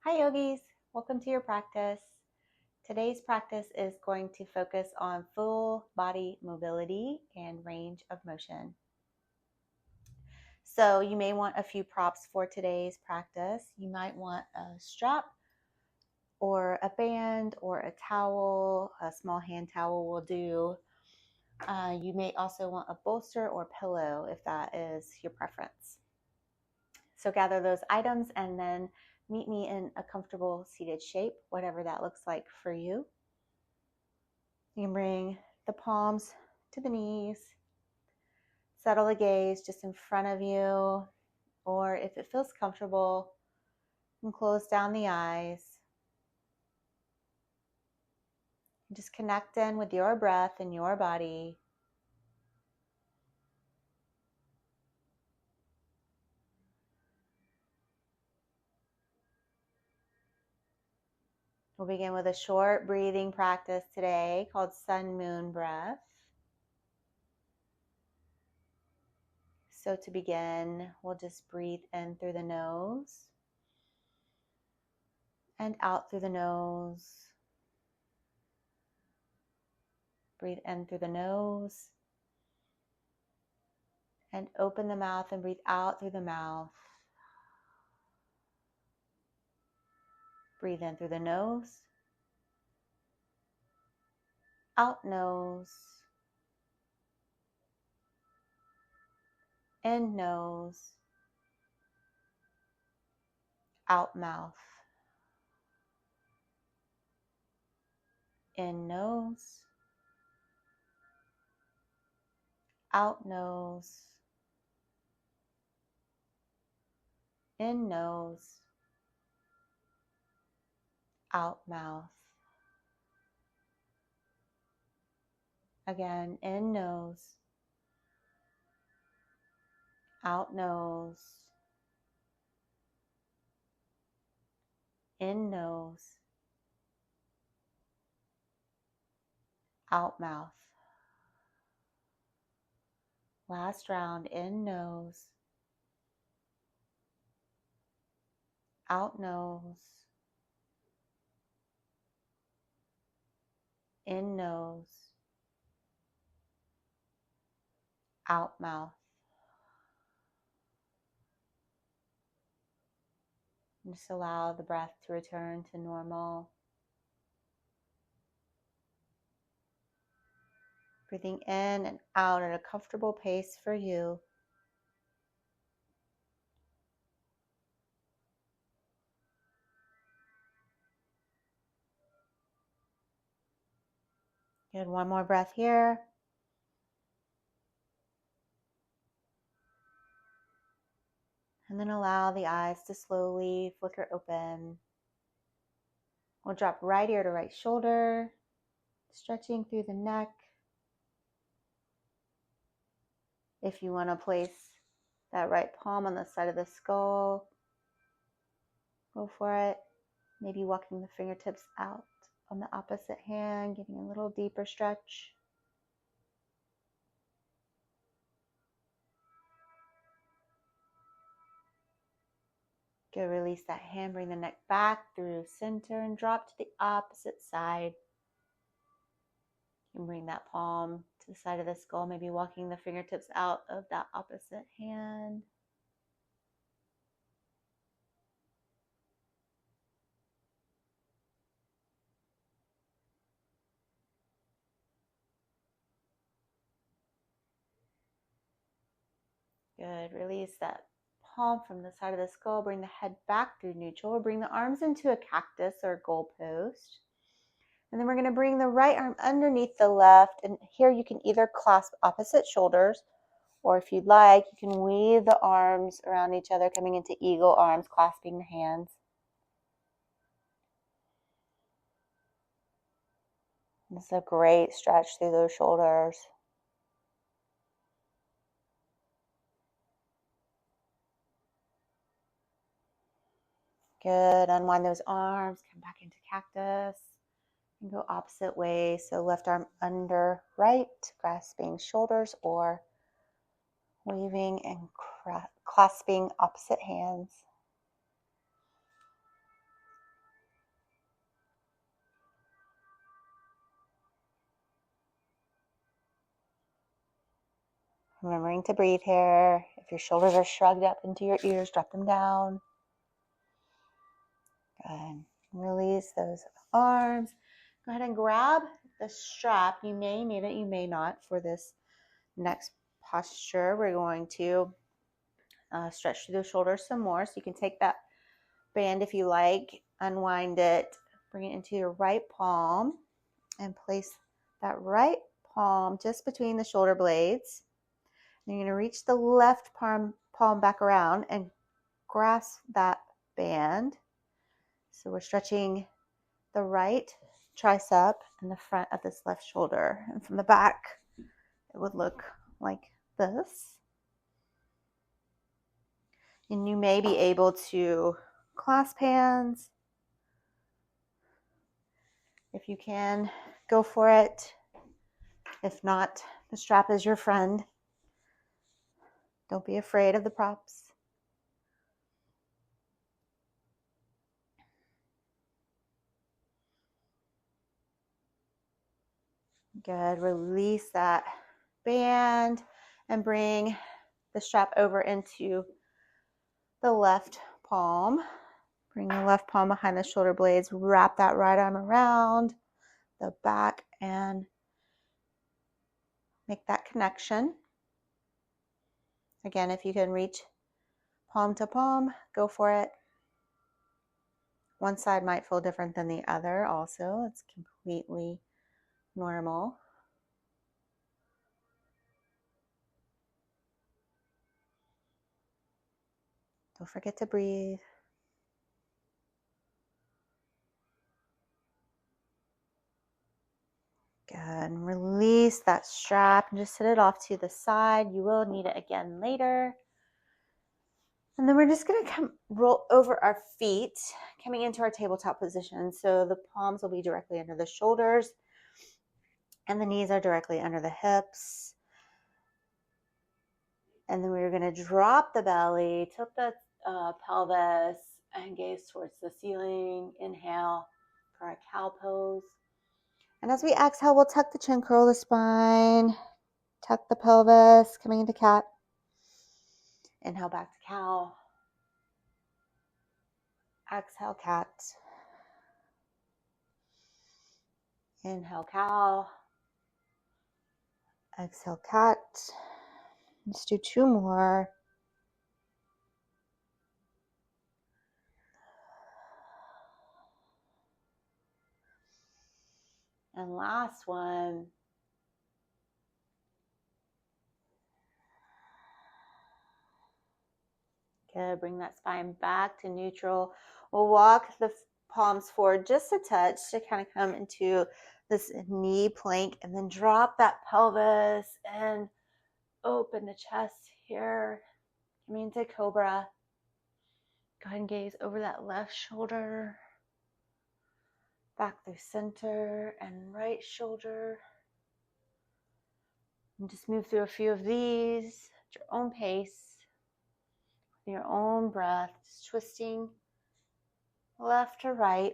Hi yogis, welcome to your practice. Today's practice is going to focus on full body mobility and range of motion. So you may want a few props for today's practice. You might want a strap or a band or a towel. A small hand towel will do. You may also want a bolster or pillow if that is your preference. So gather those items and then meet me in a comfortable seated shape, whatever that looks like for you. You can bring the palms to the knees, settle the gaze just in front of you, or if it feels comfortable, you can close down the eyes. Just connect in with your breath and your body. We'll begin with a short breathing practice today called Sun Moon Breath. So to begin, we'll just breathe in through the nose and out through the nose. Breathe in through the nose and open the mouth and breathe out through the mouth. Breathe in through the nose, out nose, in nose, out mouth. In nose, out nose, in nose, out mouth. Again, in nose, out nose, in nose, out mouth. Last round, in nose, out nose, in nose, out mouth. And just allow the breath to return to normal. Breathing in and out at a comfortable pace for you. Good, one more breath here. And then allow the eyes to slowly flicker open. We'll drop right ear to right shoulder, stretching through the neck. If you want to place that right palm on the side of the skull, go for it. Maybe walking the fingertips out on the opposite hand, getting a little deeper stretch. Good, release that hand, bring the neck back through center and drop to the opposite side. You can bring that palm to the side of the skull, maybe walking the fingertips out of that opposite hand. Good, release that palm from the side of the skull, bring the head back through neutral, bring the arms into a cactus or goal post. And then we're going to bring the right arm underneath the left, and here you can either clasp opposite shoulders, or if you'd like, you can weave the arms around each other, coming into eagle arms, clasping the hands. This is a great stretch through those shoulders. Good, unwind those arms, come back into cactus, and go opposite way. So left arm under right, grasping shoulders, or weaving and clasping opposite hands. Remembering to breathe here. If your shoulders are shrugged up into your ears, drop them down. Good. Release those arms. Go ahead and grab the strap. You may need it, you may not for this next posture. We're going to stretch through the shoulders some more. So you can take that band if you like, unwind it, bring it into your right palm, and place that right palm just between the shoulder blades. And you're going to reach the left palm back around and grasp that band. So we're stretching the right tricep and the front of this left shoulder. And from the back, it would look like this. And you may be able to clasp hands. If you can, go for it. If not, the strap is your friend. Don't be afraid of the props. Good. Release that band and bring the strap over into the left palm. Bring the left palm behind the shoulder blades. Wrap that right arm around the back and make that connection. Again, if you can reach palm to palm, go for it. One side might feel different than the other also. It's completely normal. Don't forget to breathe. Good. And release that strap and just set it off to the side. You will need it again later. And then we're just going to roll over our feet, coming into our tabletop position. So the palms will be directly under the shoulders and the knees are directly under the hips. And then we're going to drop the belly, tilt the pelvis, and gaze towards the ceiling. Inhale for our cow pose. And as we exhale, we'll tuck the chin, curl the spine, tuck the pelvis, coming into cat. Inhale back to cow. Exhale, cat. Inhale, cow. Exhale, cat. Let's do two more. And last one. Good. Bring that spine back to neutral. We'll walk the palms forward just a touch to kind of come into this knee plank and then drop that pelvis and open the chest here. Coming into cobra. Go ahead and gaze over that left shoulder, back through center and right shoulder. And just move through a few of these at your own pace, with your own breath, just twisting left to right.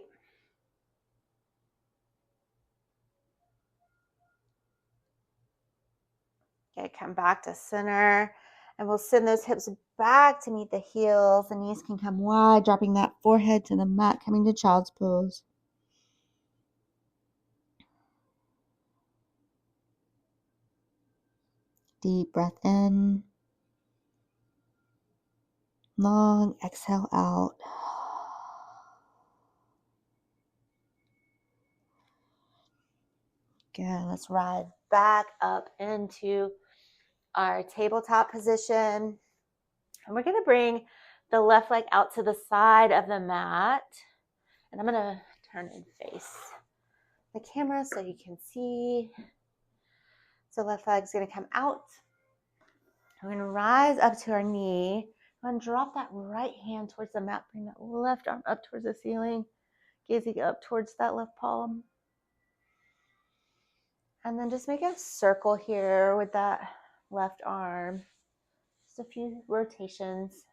Okay, come back to center. And we'll send those hips back to meet the heels. The knees can come wide, dropping that forehead to the mat, coming to child's pose. Deep breath in. Long exhale out. Good. Let's ride back up into our tabletop position. And we're going to bring the left leg out to the side of the mat. And I'm going to turn and face the camera so you can see. So left leg's going to come out. We're going to rise up to our knee. We're going to drop that right hand towards the mat. Bring that left arm up towards the ceiling. Gazing up towards that left palm. And then just make a circle here with that left arm. Just a few rotations.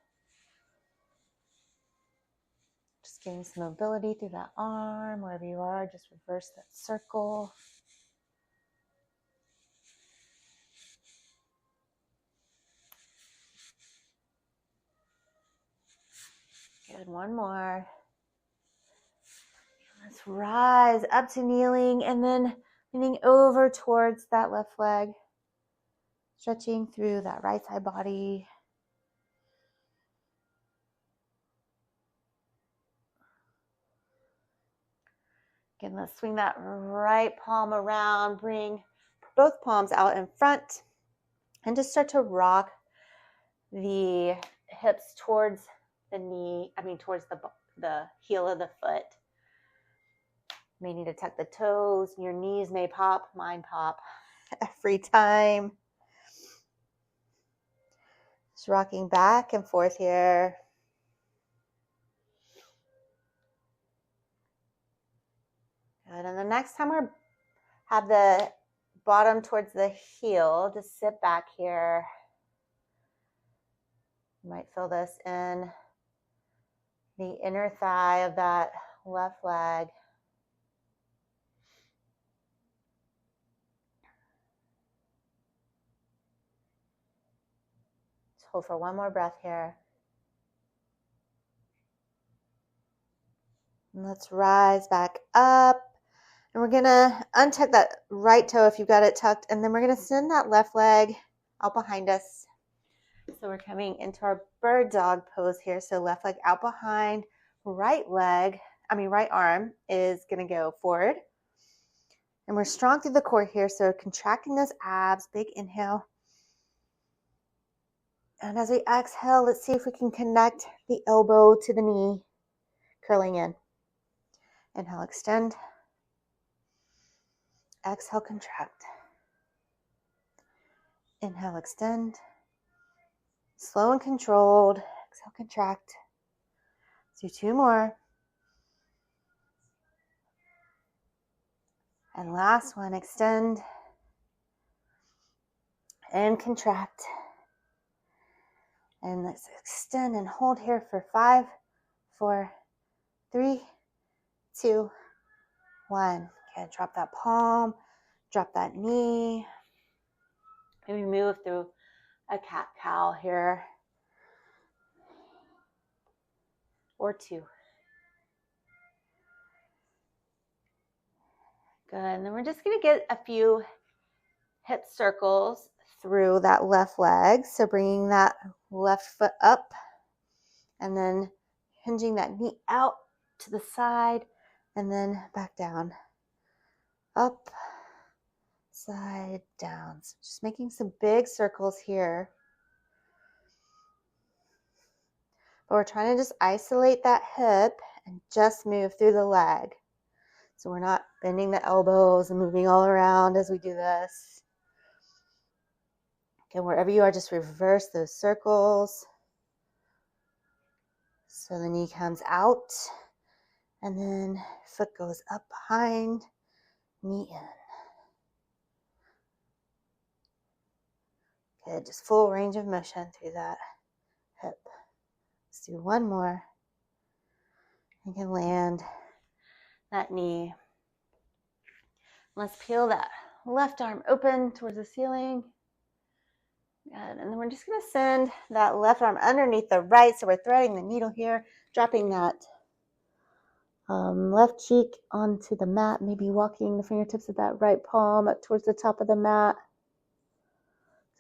Just getting some mobility through that arm. Wherever you are, just reverse that circle. Good, one more. Let's rise up to kneeling and then leaning over towards that left leg, stretching through that right side body. Again, let's swing that right palm around, bring both palms out in front, and just start to rock the hips towards the knee, towards the heel of the foot. You may need to tuck the toes. Your knees may pop, mine pop every time. Just rocking back and forth here. Good. And the next time we have the bottom towards the heel, just sit back here. You might feel this in the inner thigh of that left leg. Just hold for one more breath here. And let's rise back up. And we're going to untuck that right toe if you've got it tucked. And then we're going to send that left leg out behind us. So we're coming into our bird dog pose here. So left leg out behind, right arm is going to go forward. And we're strong through the core here. So contracting those abs, big inhale. And as we exhale, let's see if we can connect the elbow to the knee, curling in. Inhale, extend. Exhale, contract. Inhale, extend. Slow and controlled. Exhale, contract. Let's do two more. And last one, extend and contract. And let's extend and hold here for 5, 4, 3, 2, 1. Okay, drop that palm, drop that knee. Maybe move through a cat-cow here. Or 2. Good, and then we're just going to get a few hip circles through that left leg. So bringing that left foot up and then hinging that knee out to the side and then back down. Up, side, down. So just making some big circles here. But we're trying to just isolate that hip and just move through the leg. So we're not bending the elbows and moving all around as we do this. Okay, wherever you are, just reverse those circles. So the knee comes out and then foot goes up behind, knee in. Good, just full range of motion through that hip. Let's do one more. You can land that knee. Let's peel that left arm open towards the ceiling. Good. And then we're just going to send that left arm underneath the right. So we're threading the needle here, dropping that left cheek onto the mat, maybe walking the fingertips of that right palm up towards the top of the mat.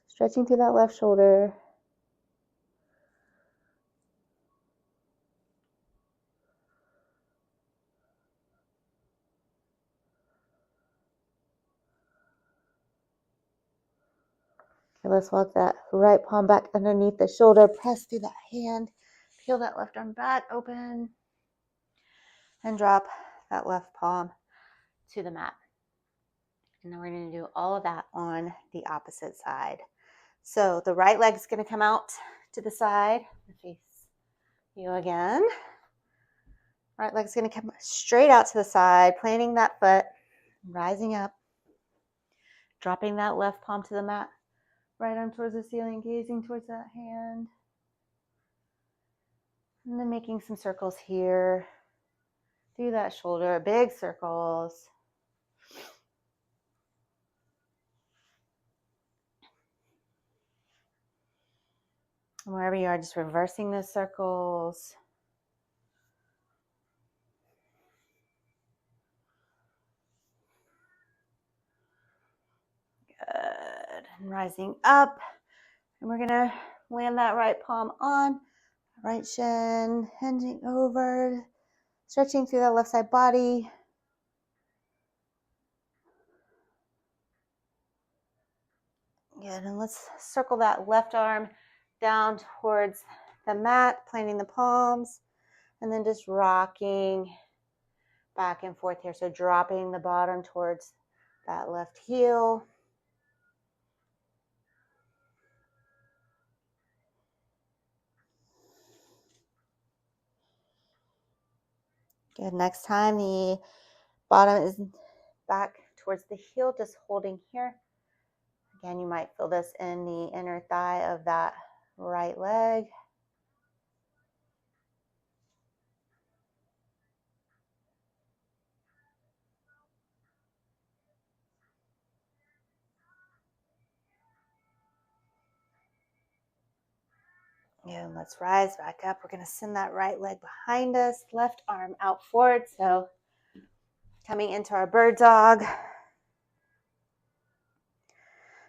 Stretching through that left shoulder. Okay, let's walk that right palm back underneath the shoulder. Press through that hand. Peel that left arm back open. And drop that left palm to the mat. And then we're going to do all of that on the opposite side. So the right leg is going to come out to the side. Face you again. Right leg is going to come straight out to the side, planting that foot, rising up, dropping that left palm to the mat, right arm towards the ceiling, gazing towards that hand. And then making some circles here through that shoulder, big circles. And wherever you are, just reversing those circles. And rising up, and we're gonna land that right palm on, right shin, hinging over, stretching through that left side body. Good, and let's circle that left arm down towards the mat, planting the palms, and then just rocking back and forth here. So dropping the bottom towards that left heel. Good, next time the bottom is back towards the heel, just holding here. Again, you might feel this in the inner thigh of that right leg. And let's rise back up. We're going to send that right leg behind us, left arm out forward. So coming into our bird dog.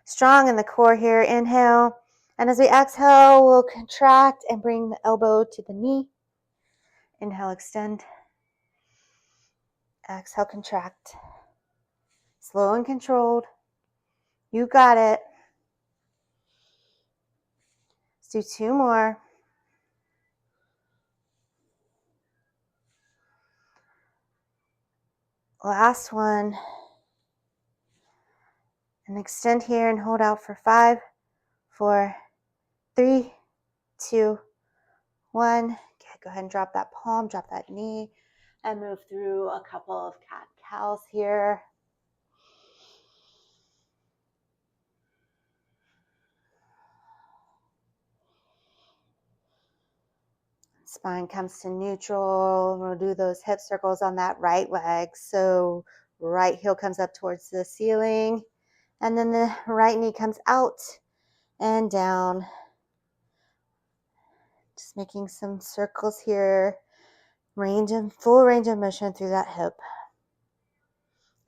Strong in the core here, inhale. And as we exhale, we'll contract and bring the elbow to the knee. Inhale, extend. Exhale, contract. Slow and controlled. You got it. Let's do 2 more. Last one. And extend here and hold out for 5, 4, 3, 2, 1. Okay, go ahead and drop that palm, drop that knee, and move through a couple of cat-cows here. Spine comes to neutral. We'll do those hip circles on that right leg. So right heel comes up towards the ceiling, and then the right knee comes out and down. Just making some circles here. Full range of motion through that hip.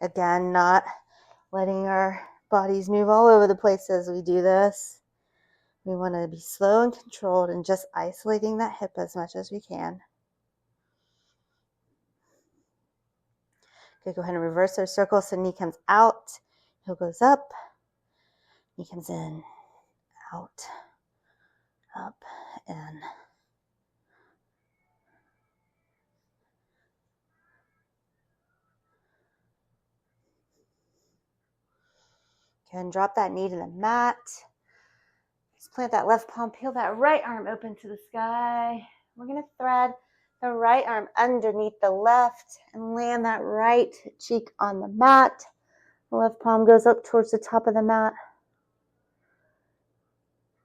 Again, not letting our bodies move all over the place as we do this. We want to be slow and controlled and just isolating that hip as much as we can. Okay, go ahead and reverse our circle. So knee comes out, heel goes up, knee comes in, out, up, in. Okay, and drop that knee to the mat. Just plant that left palm, peel that right arm open to the sky. We're going to thread the right arm underneath the left and land that right cheek on the mat. The left palm goes up towards the top of the mat,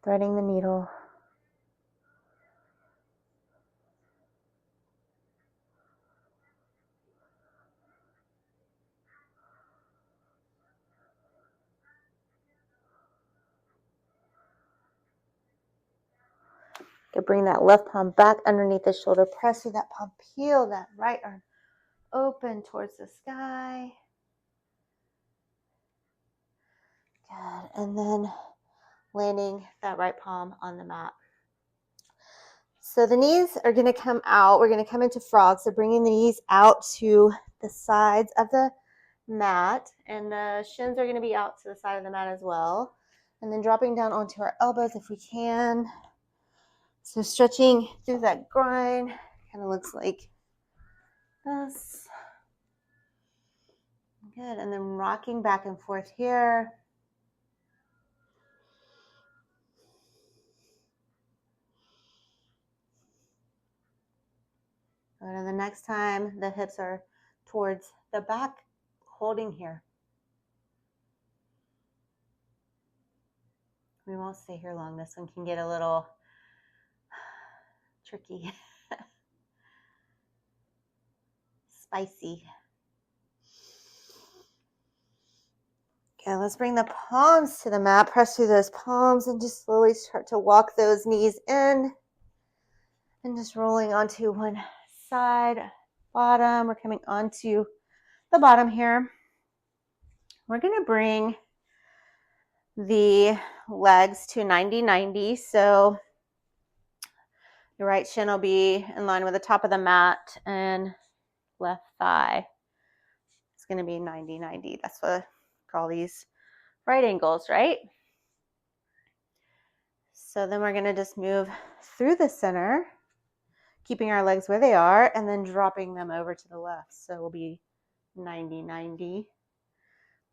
threading the needle. Okay, bring that left palm back underneath the shoulder, press through that palm, peel that right arm open towards the sky. Good, and then landing that right palm on the mat. So the knees are going to come out. We're going to come into frog. So bringing the knees out to the sides of the mat, and the shins are going to be out to the side of the mat as well. And then dropping down onto our elbows if we can. So stretching through that groin, kind of looks like this. Good, and then rocking back and forth here. Good, and the next time the hips are towards the back, holding here. We won't stay here long. This one can get a little tricky. Spicy. Okay, let's bring the palms to the mat. Press through those palms and just slowly start to walk those knees in. And just rolling onto one side, bottom. We're coming onto the bottom here. We're going to bring the legs to 90-90. So your right shin will be in line with the top of the mat and left thigh. It's going to be 90-90. That's what I call these right angles, right? So then we're going to just move through the center, keeping our legs where they are, and then dropping them over to the left. So we'll be 90-90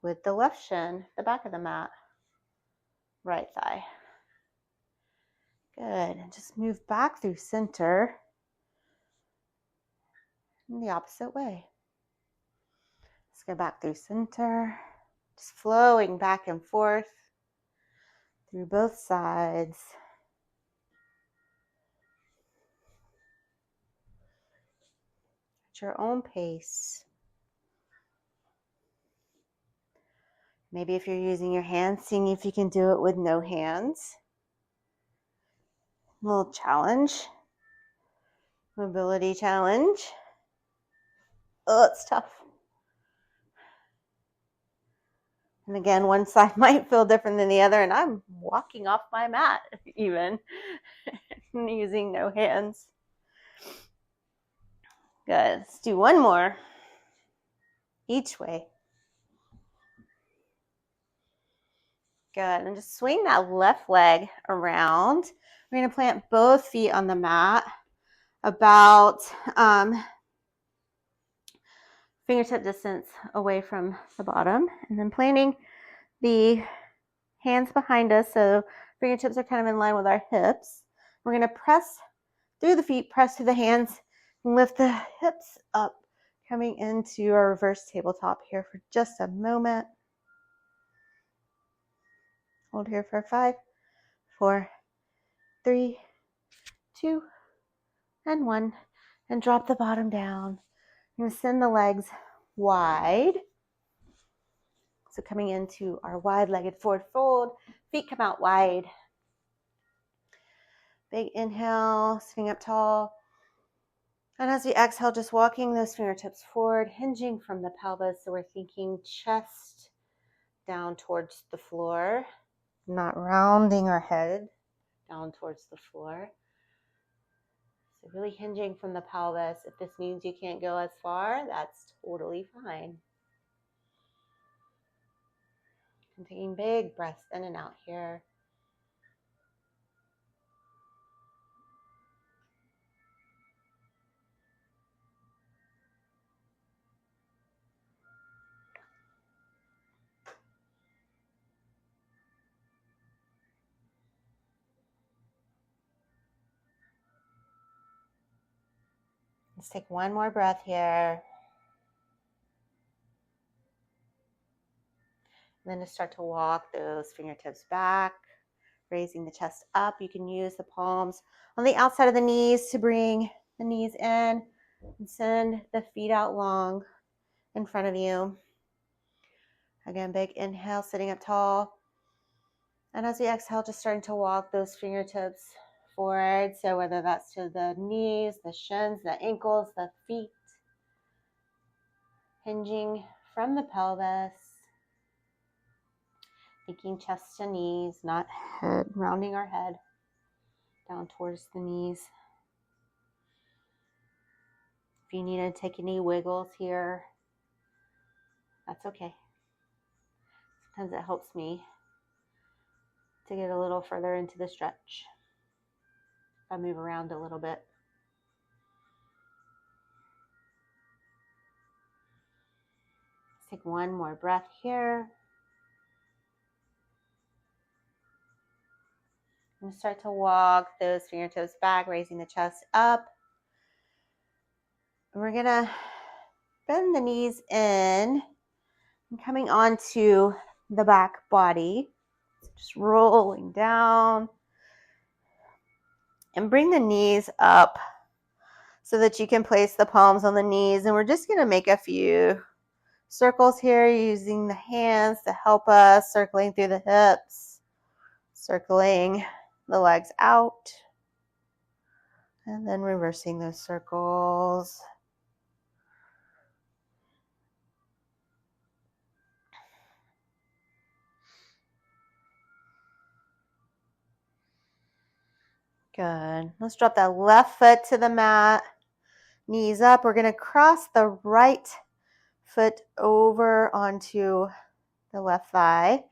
with the left shin, the back of the mat, right thigh. Good. And just move back through center in the opposite way. Let's go back through center, just flowing back and forth through both sides. At your own pace. Maybe if you're using your hands, seeing if you can do it with no hands. A little challenge. Mobility challenge. Oh, it's tough. And again, one side might feel different than the other, and I'm walking off my mat even, using no hands. Good. Let's do one more. Each way. Good. And just swing that left leg around. We're going to plant both feet on the mat about fingertip distance away from the bottom, and then planting the hands behind us so fingertips are kind of in line with our hips. We're going to press through the feet, press through the hands, and lift the hips up, coming into our reverse tabletop here for just a moment. Hold here for 5, 4, 3, 2, and 1, and drop the bottom down. You're going to send the legs wide. So coming into our wide-legged forward fold, feet come out wide. Big inhale, sitting up tall. And as we exhale, just walking those fingertips forward, hinging from the pelvis. So we're thinking chest down towards the floor, not rounding our head down towards the floor. So really hinging from the pelvis. If this means you can't go as far, that's totally fine. And taking big breaths in and out here. Let's take one more breath here. And then just start to walk those fingertips back, raising the chest up. You can use the palms on the outside of the knees to bring the knees in and send the feet out long in front of you. Again, big inhale, sitting up tall. And as we exhale, just starting to walk those fingertips forward. So whether that's to the knees, the shins, the ankles, the feet, hinging from the pelvis, thinking chest to knees, not head, rounding our head down towards the knees. If you need to take any wiggles here, that's okay. Sometimes it helps me to get a little further into the stretch if I move around a little bit. Let's take one more breath here. And start to walk those fingertips back, raising the chest up. And we're going to bend the knees in and coming onto the back body. Just rolling down. And bring the knees up so that you can place the palms on the knees. And we're just going to make a few circles here using the hands to help us, circling through the hips, circling the legs out, and then reversing those circles. Good. Let's drop that left foot to the mat. Knees up. We're going to cross the right foot over onto the left thigh.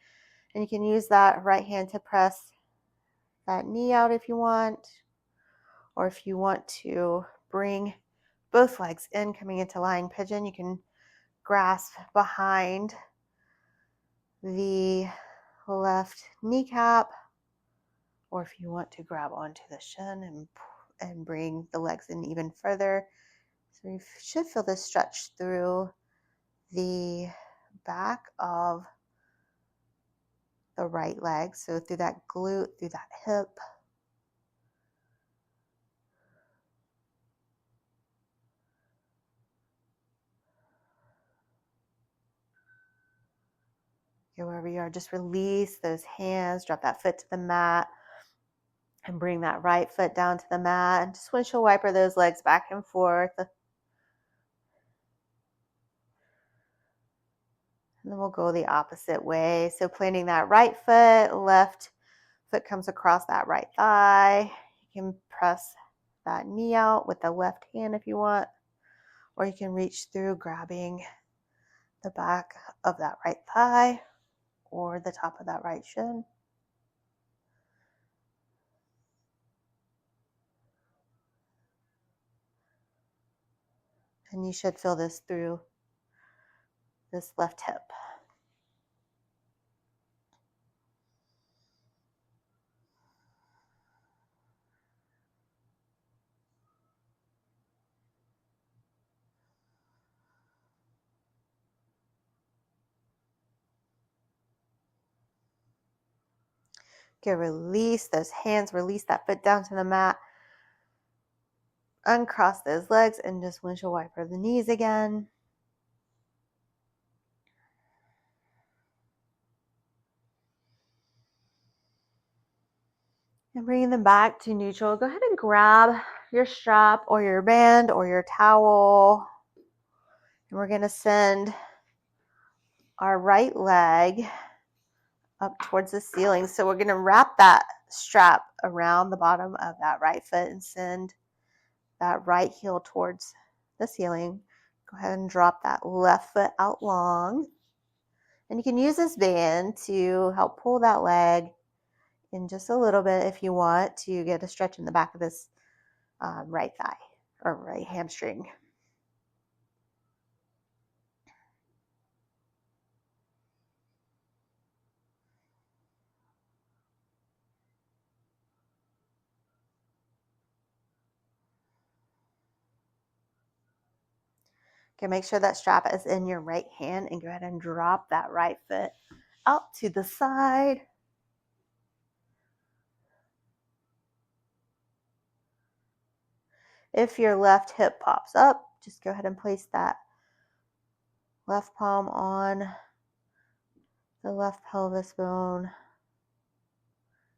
And you can use that right hand to press that knee out if you want. Or if you want to bring both legs in, coming into lying pigeon, you can grasp behind the left kneecap. Or if you want to grab onto the shin and bring the legs in even further. So you should feel this stretch through the back of the right leg. So through that glute, through that hip. Okay, wherever you are, just release those hands, drop that foot to the mat, and bring that right foot down to the mat. And just windshield wiper those legs back and forth. And then we'll go the opposite way. So planting that right foot, left foot comes across that right thigh. You can press that knee out with the left hand if you want, or you can reach through grabbing the back of that right thigh or the top of that right shin. And you should feel this through this left hip. Okay, release those hands, release that foot down to the mat. Uncross those legs and just windshield wiper the knees again. And bringing them back to neutral. Go ahead and grab your strap or your band or your towel. And we're going to send our right leg up towards the ceiling. So we're going to wrap that strap around the bottom of that right foot and send that right heel towards the ceiling. Go ahead and drop that left foot out long. And you can use this band to help pull that leg in just a little bit if you want to get a stretch in the back of this right thigh or right hamstring. Okay, make sure that strap is in your right hand and go ahead and drop that right foot out to the side. If your left hip pops up, just go ahead and place that left palm on the left pelvis bone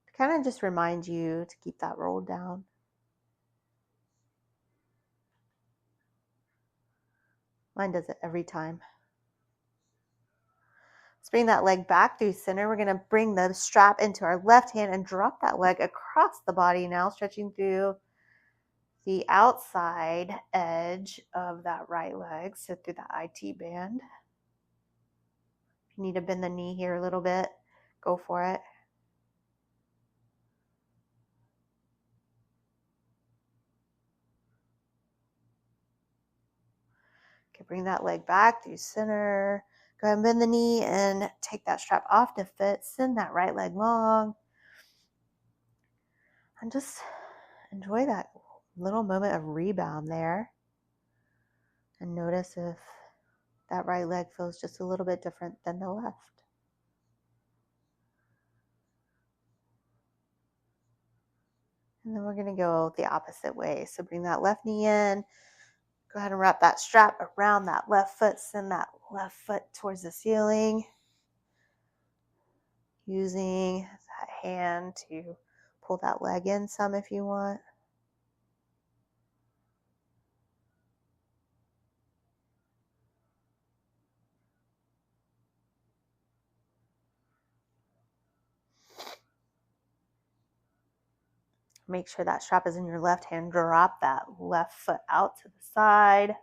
to kind of just remind you to keep that rolled down. Mine does it every time. Let's bring that leg back through center. We're going to bring the strap into our left hand and drop that leg across the body now, stretching through the outside edge of that right leg, so through that IT band. If you need to bend the knee here a little bit, go for it. Okay, bring that leg back through center. Go ahead and bend the knee and take that strap off to fit. Send that right leg long. And just enjoy that little moment of rebound there. And notice if that right leg feels just a little bit different than the left. And then we're going to go the opposite way. So bring that left knee in. Go ahead and wrap that strap around that left foot. Send that left foot towards the ceiling. Using that hand to pull that leg in some if you want. Make sure that strap is in your left hand. Drop that left foot out to the side.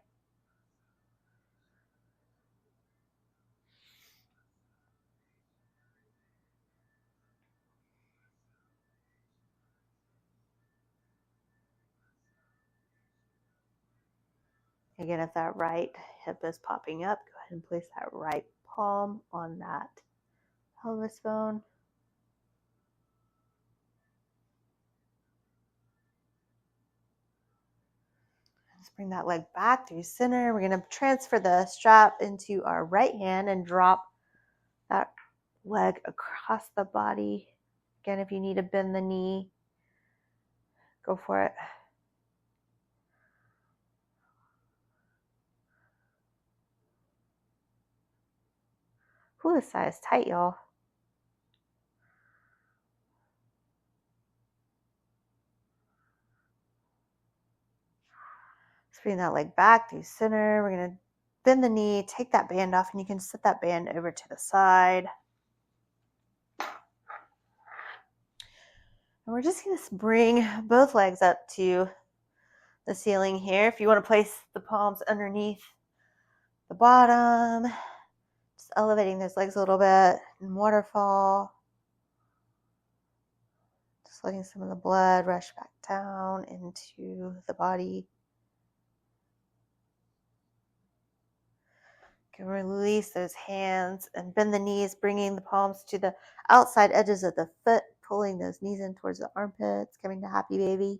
Again, if that right hip is popping up, go ahead and place that right palm on that pelvis bone. Just bring that leg back through center. We're going to transfer the strap into our right hand and drop that leg across the body. Again, if you need to bend the knee, go for it. Ooh, this side is tight, y'all. Just bring that leg back through center. We're going to bend the knee, take that band off, and you can set that band over to the side. And we're just going to bring both legs up to the ceiling here. If you want to place the palms underneath the bottom, just elevating those legs a little bit, and waterfall. Just letting some of the blood rush back down into the body. You can release those hands and bend the knees, bringing the palms to the outside edges of the foot, pulling those knees in towards the armpits, coming to happy baby.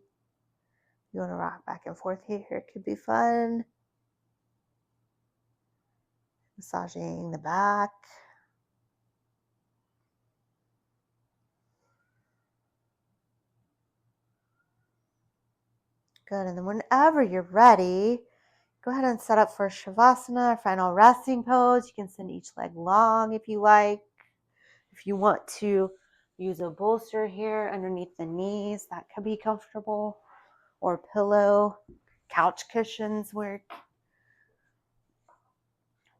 You want to rock back and forth here. It could be fun. Massaging the back. Good. And then whenever you're ready, go ahead and set up for Shavasana, final resting pose. You can send each leg long if you like. If you want to use a bolster here underneath the knees, that could be comfortable. Or pillow, couch cushions work.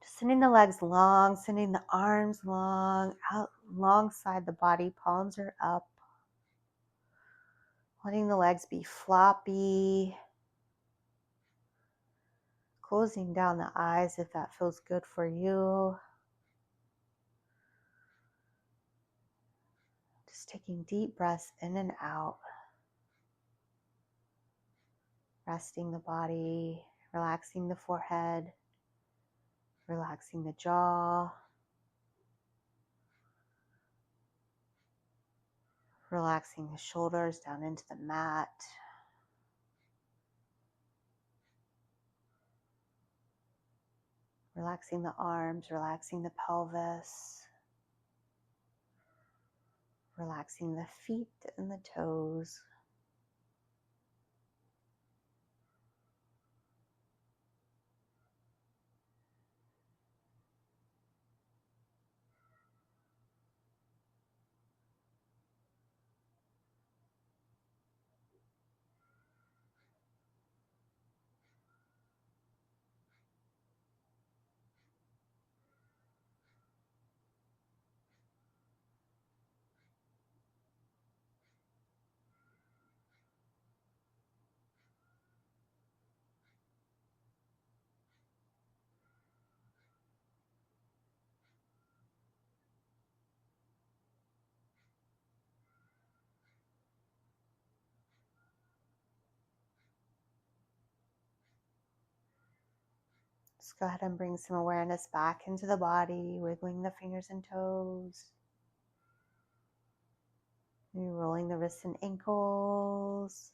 Just sending the legs long, sending the arms long, out alongside the body. Palms are up. Letting the legs be floppy. Closing down the eyes if that feels good for you. Just taking deep breaths in and out. Resting the body, relaxing the forehead, relaxing the jaw, relaxing the shoulders down into the mat. Relaxing the arms, relaxing the pelvis, relaxing the feet and the toes. Just go ahead and bring some awareness back into the body, wiggling the fingers and toes. Maybe rolling the wrists and ankles.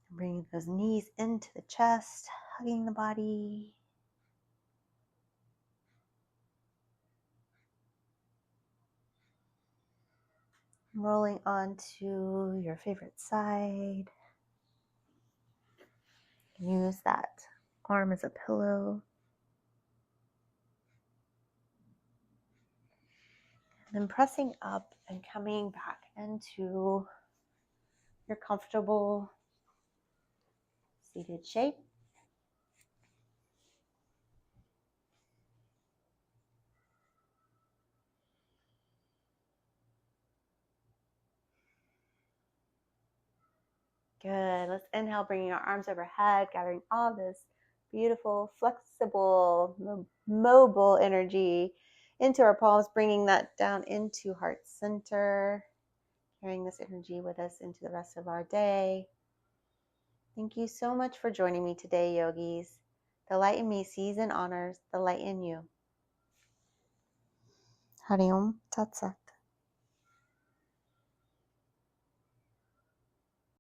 Bringing those knees into the chest, hugging the body. Rolling onto your favorite side. Use that arm as a pillow. And then pressing up and coming back into your comfortable seated shape. Good. Let's inhale, bringing our arms overhead, gathering all this beautiful, flexible, mobile energy into our palms, bringing that down into heart center, carrying this energy with us into the rest of our day. Thank you so much for joining me today, yogis. The light in me sees and honors the light in you. Hari Om Tat Sat.